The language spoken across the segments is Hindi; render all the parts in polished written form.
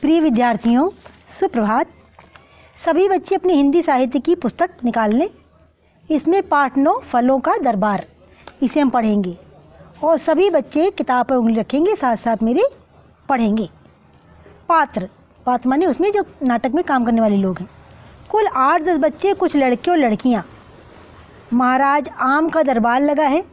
प्रिय विद्यार्थियों, सुप्रभात। सभी बच्चे अपनी हिंदी साहित्य की पुस्तक निकाल लें। इसमें पाठ 9 फलों का दरबार, इसे हम पढ़ेंगे और सभी बच्चे किताब पर उंगली रखेंगे, साथ साथ मेरे पढ़ेंगे। पात्र माने उसमें जो नाटक में काम करने वाले लोग हैं। कुल 8-10 बच्चे, कुछ लड़के और लड़कियाँ। महाराज आम का दरबार लगा है।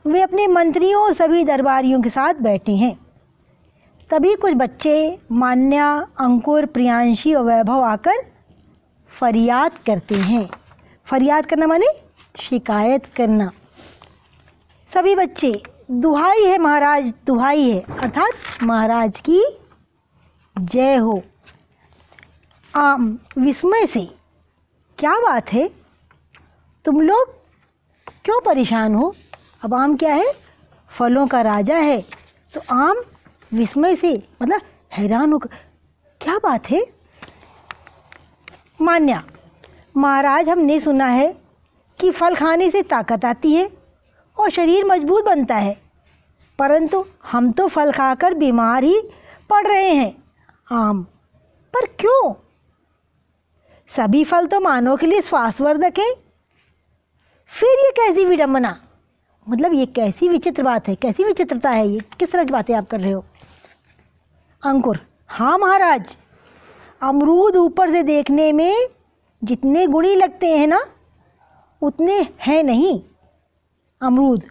वे अपने मंत्रियों और सभी दरबारियों के साथ बैठे हैं। तभी कुछ बच्चे मान्या, अंकुर, प्रियांशी और वैभव आकर फरियाद करते हैं। फरियाद करना माने शिकायत करना। सभी बच्चे, दुहाई है महाराज, दुहाई है, अर्थात महाराज की जय हो। आम विस्मय से, क्या बात है, तुम लोग क्यों परेशान हो? अब आम क्या है? फलों का राजा है। तो आम विस्मय से मतलब हैरान होकर, क्या बात है? मान्या, महाराज हमने सुना है कि फल खाने से ताकत आती है और शरीर मजबूत बनता है, परंतु हम तो फल खाकर बीमार ही पड़ रहे हैं। आम, पर क्यों? सभी फल तो मानव के लिए स्वास्थ्यवर्धक हैं। फिर ये कैसी विडंबना, मतलब ये कैसी विचित्र बात है, कैसी विचित्रता है ये? किस तरह की बातें आप कर रहे हो? अंकुर, हाँ महाराज, अमरूद ऊपर से देखने में जितने गुणी लगते हैं ना, उतने हैं नहीं। अमरूद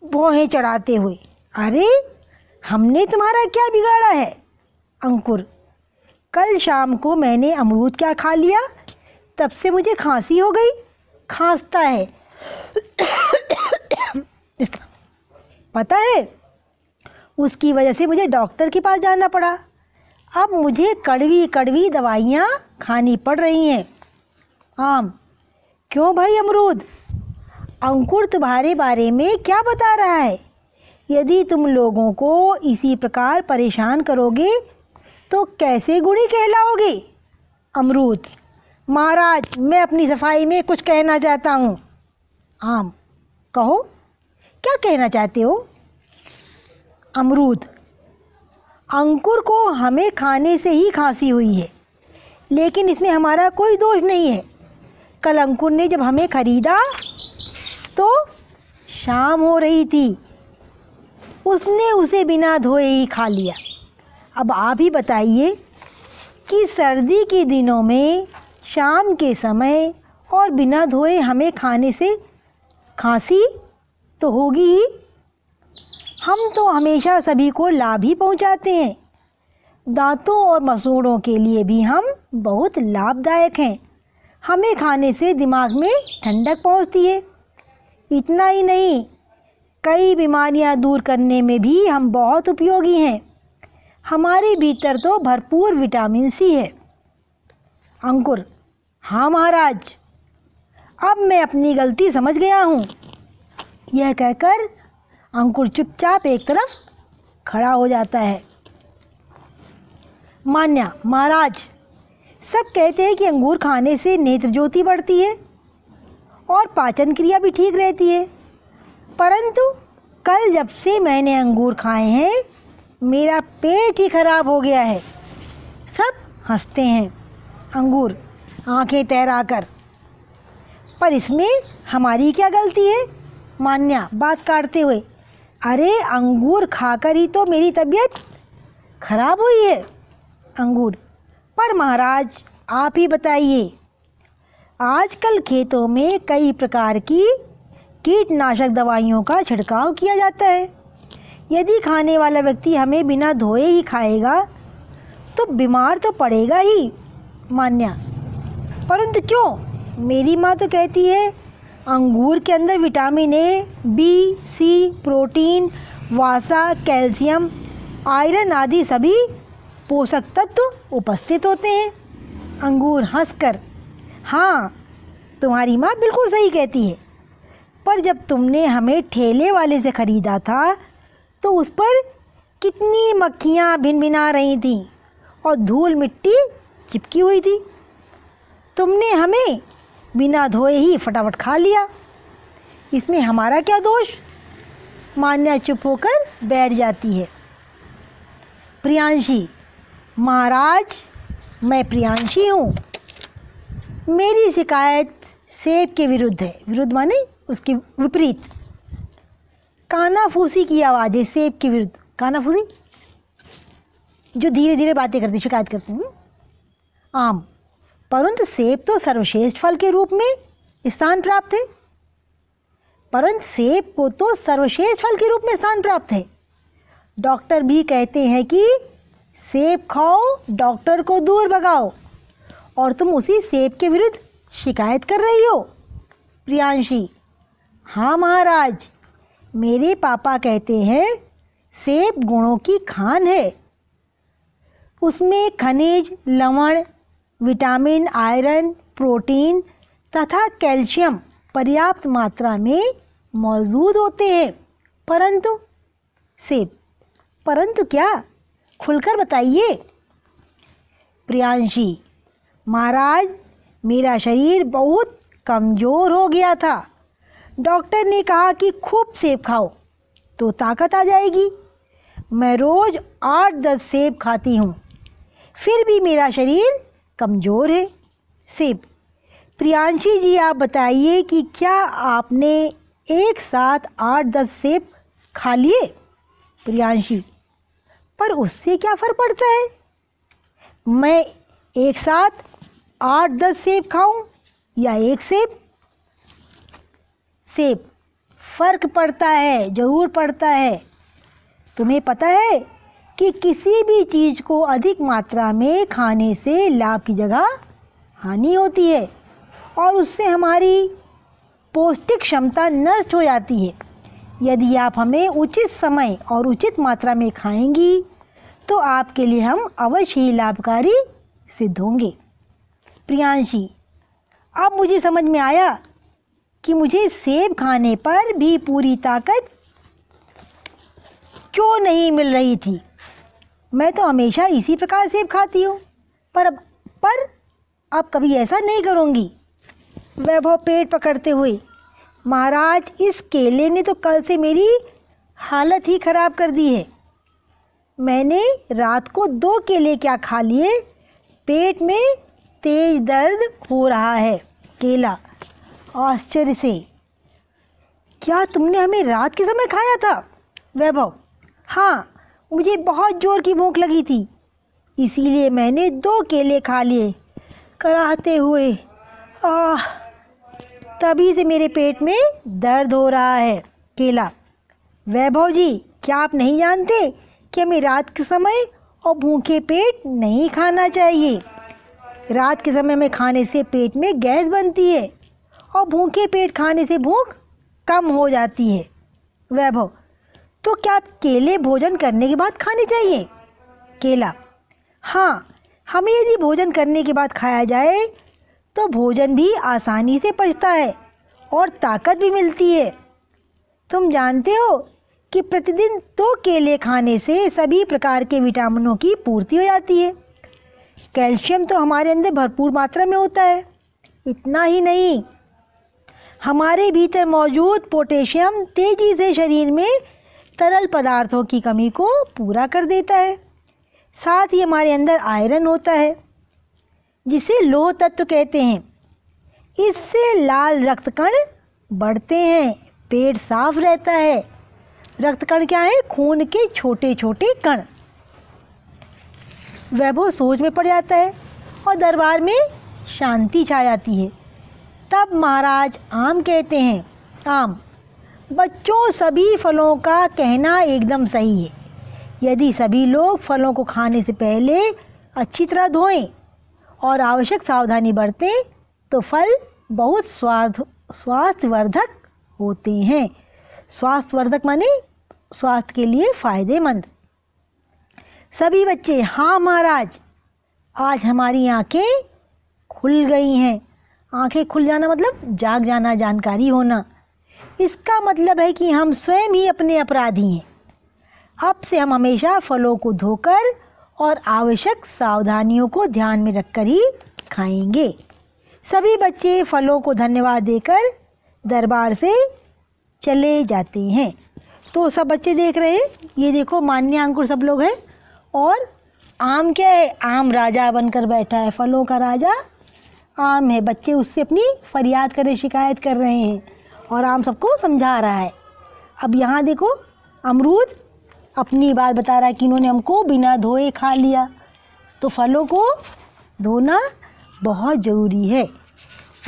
भौहें चढ़ाते हुए, अरे हमने तुम्हारा क्या बिगाड़ा है? अंकुर, कल शाम को मैंने अमरूद क्या खा लिया, तब से मुझे खांसी हो गई, खांसता है। इस तरह, पता है, उसकी वजह से मुझे डॉक्टर के पास जाना पड़ा। अब मुझे कड़वी कड़वी दवाइयाँ खानी पड़ रही हैं। आम, क्यों भाई अमरूद? अंकुर तुम्हारे बारे में क्या बता रहा है? यदि तुम लोगों को इसी प्रकार परेशान करोगे तो कैसे गुणी कहलाओगे? अमरूद, महाराज मैं अपनी सफाई में कुछ कहना चाहता हूँ। आम, कहो, क्या कहना चाहते हो? अमरूद, अंकुर को हमें खाने से ही खांसी हुई है, लेकिन इसमें हमारा कोई दोष नहीं है। कल अंकुर ने जब हमें खरीदा तो शाम हो रही थी, उसने उसे बिना धोए ही खा लिया। अब आप ही बताइए कि सर्दी के दिनों में शाम के समय और बिना धोए हमें खाने से खांसी तो होगी ही। हम तो हमेशा सभी को लाभ ही पहुंचाते हैं। दांतों और मसूड़ों के लिए भी हम बहुत लाभदायक हैं। हमें खाने से दिमाग में ठंडक पहुंचती है। इतना ही नहीं, कई बीमारियां दूर करने में भी हम बहुत उपयोगी हैं। हमारे भीतर तो भरपूर विटामिन सी है। अंकुर, हाँ महाराज, अब मैं अपनी गलती समझ गया हूँ। यह कहकर अंकुर चुपचाप एक तरफ खड़ा हो जाता है। मान्या, महाराज सब कहते हैं कि अंगूर खाने से नेत्र ज्योति बढ़ती है और पाचन क्रिया भी ठीक रहती है, परंतु कल जब से मैंने अंगूर खाए हैं मेरा पेट ही खराब हो गया है। सब हंसते हैं। अंगूर आंखें तैराकर, पर इसमें हमारी क्या गलती है? मान्या बात काटते हुए, अरे अंगूर खाकर ही तो मेरी तबीयत खराब हुई है। अंगूर, पर महाराज आप ही बताइए, आजकल खेतों में कई प्रकार की कीटनाशक दवाइयों का छिड़काव किया जाता है। यदि खाने वाला व्यक्ति हमें बिना धोए ही खाएगा तो बीमार तो पड़ेगा ही। मान्या, परंतु क्यों? मेरी माँ तो कहती है अंगूर के अंदर vitamin A, B, C, protein, वसा, कैल्शियम, आयरन आदि सभी पोषक तत्व उपस्थित होते हैं। अंगूर हंसकर, हाँ तुम्हारी माँ बिल्कुल सही कहती है, पर जब तुमने हमें ठेले वाले से ख़रीदा था तो उस पर कितनी मक्खियाँ भिनभिना रही थीं और धूल मिट्टी चिपकी हुई थी। तुमने हमें बिना धोए ही फटाफट खा लिया, इसमें हमारा क्या दोष? मान्या चुप होकर बैठ जाती है। प्रियांशी, महाराज, मैं प्रियांशी हूँ। मेरी शिकायत सेब के विरुद्ध है। विरुद्ध माने उसके विपरीत। कानाफूसी की आवाज़ें सेब के विरुद्ध। कानाफूसी जो धीरे धीरे बातें करती, शिकायत करती हूँ। आम, परंतु सेब तो सर्वश्रेष्ठ फल के रूप में स्थान प्राप्त है। परंतु सेब को तो सर्वश्रेष्ठ फल के रूप में स्थान प्राप्त है। डॉक्टर भी कहते हैं कि सेब खाओ, डॉक्टर को दूर भगाओ, और तुम उसी सेब के विरुद्ध शिकायत कर रही हो। प्रियांशी, हाँ महाराज, मेरे पापा कहते हैं सेब गुणों की खान है। उसमें खनिज, लवण, विटामिन, आयरन, प्रोटीन तथा कैल्शियम पर्याप्त मात्रा में मौजूद होते हैं। परंतु सेब, परंतु क्या? खुलकर बताइए। प्रियांशी, महाराज, मेरा शरीर बहुत कमज़ोर हो गया था। डॉक्टर ने कहा कि खूब सेब खाओ तो ताकत आ जाएगी। मैं रोज़ 8-10 सेब खाती हूँ, फिर भी मेरा शरीर कमज़ोर है। सेब, प्रियांशी जी, आप बताइए कि क्या आपने एक साथ 8-10 सेब खा लिए? प्रियांशी, पर उससे क्या फ़र्क पड़ता है? मैं एक साथ 8-10 सेब खाऊं या एक सेब? सेब, फ़र्क पड़ता है, ज़रूर पड़ता है। तुम्हें पता है कि किसी भी चीज़ को अधिक मात्रा में खाने से लाभ की जगह हानि होती है और उससे हमारी पौष्टिक क्षमता नष्ट हो जाती है। यदि आप हमें उचित समय और उचित मात्रा में खाएंगी तो आपके लिए हम अवश्य ही लाभकारी सिद्ध होंगे। प्रियांशी, अब मुझे समझ में आया कि मुझे सेब खाने पर भी पूरी ताकत क्यों नहीं मिल रही थी। मैं तो हमेशा इसी प्रकार सेब खाती हूँ, पर अब कभी ऐसा नहीं करूँगी। वैभव पेट पकड़ते हुए, महाराज, इस केले ने तो कल से मेरी हालत ही ख़राब कर दी है। मैंने रात को 2 केले क्या खा लिए, पेट में तेज दर्द हो रहा है। केला, आश्चर्य से, क्या तुमने हमें रात के समय खाया था? वैभव, हाँ, मुझे बहुत ज़ोर की भूख लगी थी, इसीलिए मैंने 2 केले खा लिए। कराहते हुए, तभी से मेरे पेट में दर्द हो रहा है। केला, वैभव जी, क्या आप नहीं जानते कि हमें रात के समय और भूखे पेट नहीं खाना चाहिए? रात के समय में खाने से पेट में गैस बनती है और भूखे पेट खाने से भूख कम हो जाती है। वैभव, तो क्या केले भोजन करने के बाद खाने चाहिए? केला, हाँ, हमें यदि भोजन करने के बाद खाया जाए तो भोजन भी आसानी से पचता है और ताकत भी मिलती है। तुम जानते हो कि प्रतिदिन 2 केले खाने से सभी प्रकार के विटामिनों की पूर्ति हो जाती है। कैल्शियम तो हमारे अंदर भरपूर मात्रा में होता है। इतना ही नहीं, हमारे भीतर मौजूद पोटेशियम तेज़ी से शरीर में तरल पदार्थों की कमी को पूरा कर देता है। साथ ही हमारे अंदर आयरन होता है, जिसे लौह तत्व कहते हैं। इससे लाल रक्त कण बढ़ते हैं, पेट साफ रहता है। रक्त कण क्या है? खून के छोटे छोटे कण। वैभव सोच में पड़ जाता है और दरबार में शांति छा जाती है। तब महाराज आम कहते हैं, आम, बच्चों, सभी फलों का कहना एकदम सही है। यदि सभी लोग फलों को खाने से पहले अच्छी तरह धोएं और आवश्यक सावधानी बरतें तो फल बहुत स्वास्थ्यवर्धक होते हैं। स्वास्थ्यवर्धक माने स्वास्थ्य के लिए फ़ायदेमंद। सभी बच्चे, हाँ महाराज, आज हमारी आंखें खुल गई हैं। आंखें खुल जाना मतलब जाग जाना, जानकारी होना। इसका मतलब है कि हम स्वयं ही अपने अपराधी हैं। अब से हम हमेशा फलों को धोकर और आवश्यक सावधानियों को ध्यान में रखकर ही खाएंगे। सभी बच्चे फलों को धन्यवाद देकर दरबार से चले जाते हैं। तो सब बच्चे देख रहे हैं, ये देखो मान्य, अंकुर सब लोग हैं और आम क्या है? आम राजा बनकर बैठा है, फलों का राजा आम है। बच्चे उससे अपनी फरियाद कर रहे, शिकायत कर रहे हैं और आम सबको समझा रहा है। अब यहाँ देखो, अमरूद अपनी बात बता रहा है कि इन्होंने हमको बिना धोए खा लिया। तो फलों को धोना बहुत ज़रूरी है।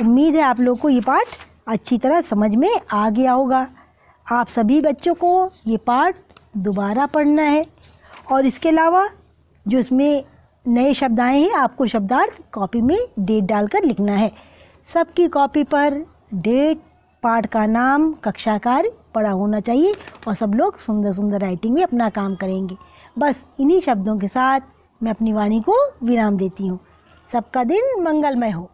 उम्मीद है आप लोग को ये पाठ अच्छी तरह समझ में आ गया होगा। आप सभी बच्चों को ये पाठ दोबारा पढ़ना है और इसके अलावा जो इसमें नए शब्द आए हैं, आपको शब्दार्थ कॉपी में डेट डालकर लिखना है। सबकी कॉपी पर डेट, पाठ का नाम, कक्षा कार्य पढ़ा होना चाहिए और सब लोग सुंदर सुंदर राइटिंग में अपना काम करेंगे। बस इन्हीं शब्दों के साथ मैं अपनी वाणी को विराम देती हूँ। सबका दिन मंगलमय हो।